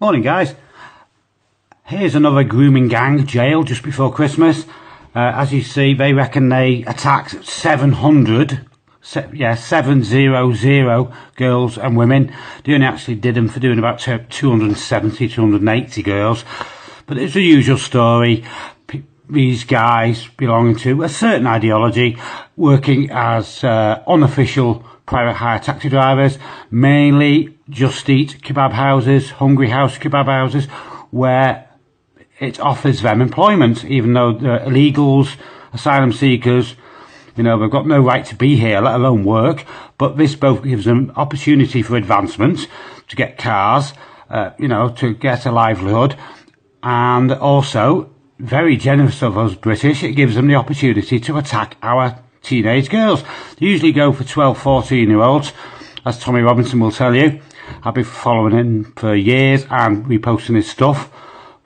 Morning guys, here's another grooming gang jailed just before Christmas. As you see, they reckon they attacked 700 girls and women. They only actually did them for doing about 270, 280 girls. But it's the usual story. These guys belonging to a certain ideology, working as unofficial private hire taxi drivers, mainly Just Eat kebab houses, Hungry House kebab houses, where it offers them employment, even though they're illegals, asylum seekers. You know, they've got no right to be here, let alone work. But this both gives them opportunity for advancement, to get cars, to get a livelihood, and also, very generous of us British, it gives them the opportunity to attack our teenage girls. They usually go for 12, 14-year-olds, as Tommy Robinson will tell you. I've been following him for years and reposting his stuff,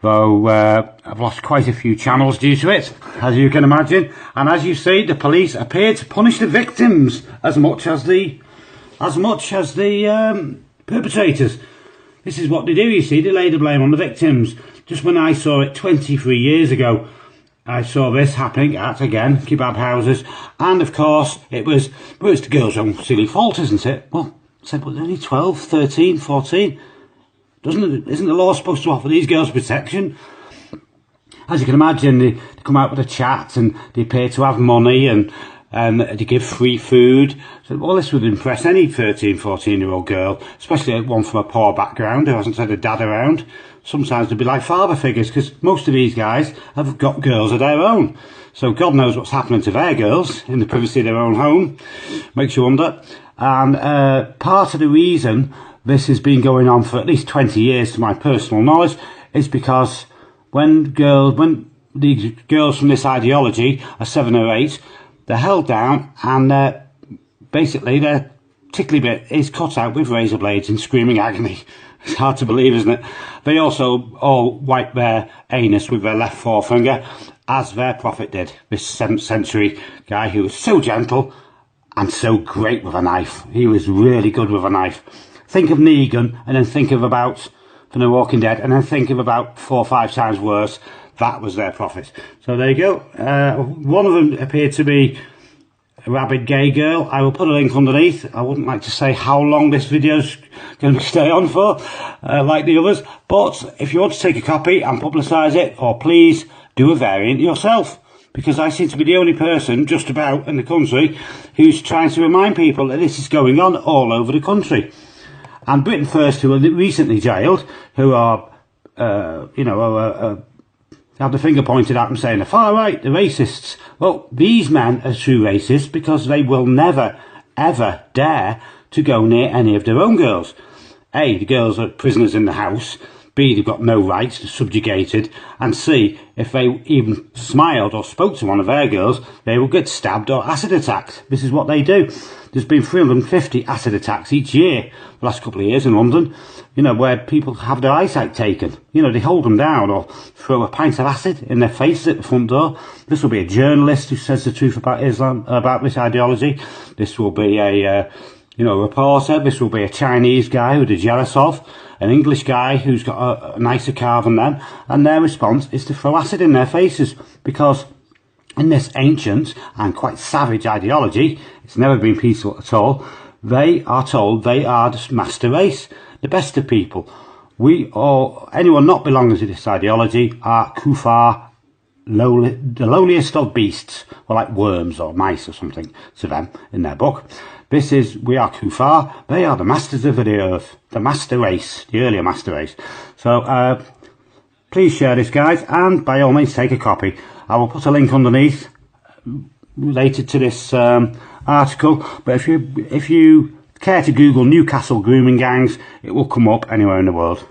though I've lost quite a few channels due to it, as you can imagine. And as you see, the police appear to punish the victims as much as the perpetrators. This is what they do, you see. They lay the blame on the victims. Just when I saw it 23 years ago, I saw this happening at, again, kebab houses. And, of course, it's the girls' own silly fault, isn't it? Well, I said, well, they're only 12, 13, 14. Isn't the law supposed to offer these girls protection? As you can imagine, they come out with a chat and they appear to have money and they give free food. So, well, this would impress any 13, 14-year-old girl, especially one from a poor background who hasn't had a dad around. Sometimes they'd be like father figures, because most of these guys have got girls of their own. So God knows what's happening to their girls in the privacy of their own home. Makes you wonder. And part of the reason this has been going on for at least 20 years, to my personal knowledge, is because when these girls from this ideology are 7 or 8, they're held down and basically their tickly bit is cut out with razor blades in screaming agony. It's hard to believe, isn't it? They also all wipe their anus with their left forefinger, as their prophet did. This 7th century guy who was so gentle and so great with a knife. He was really good with a knife. Think of Negan, and then think of about, from The Walking Dead, and then think of about 4 or 5 times worse. That was their prophet. So there you go. One of them appeared to be a rabid gay girl. I will put a link underneath. I wouldn't like to say how long this video's going to stay on for, like the others. But if you want to take a copy and publicise it, or please do a variant yourself. Because I seem to be the only person, just about, in the country who's trying to remind people that this is going on all over the country. And Britain First, who were recently jailed, who are, have the finger pointed at them saying, the far right, the racists. Well, these men are true racists because they will never, ever dare to go near any of their own girls. A, the girls are prisoners in the house. B, they've got no rights, they're subjugated. And C, if they even smiled or spoke to one of their girls, they will get stabbed or acid attacked. This is what they do. There's been 350 acid attacks each year, the last couple of years in London, where people have their eyesight taken. They hold them down or throw a pint of acid in their face at the front door. This will be a journalist who says the truth about Islam, about this ideology. This will be a reporter. This will be a Chinese guy who they're jealous of, an English guy who's got a nicer car than them, and their response is to throw acid in their faces, because in this ancient and quite savage ideology, it's never been peaceful at all, they are told they are the master race, the best of people. Anyone not belonging to this ideology are kuffar, the lowliest of beasts, or like worms or mice or something to them in their book. We are kuffar, they are the masters of the earth, the master race, the earlier master race. So please share this, guys, and by all means take a copy. I will put a link underneath related to this article, but if you care to Google Newcastle grooming gangs, it will come up anywhere in the world.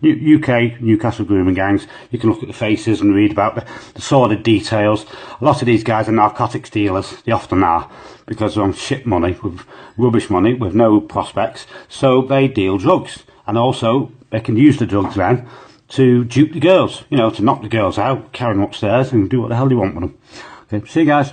UK Newcastle grooming gangs. You can look at the faces and read about the sordid details. A lot of these guys are narcotics dealers. They often are, because they're on shit money, with rubbish money, with no prospects. So they deal drugs, and also they can use the drugs then to dupe the girls. To knock the girls out, carry them upstairs, and do what the hell they want with them. Okay, see you guys.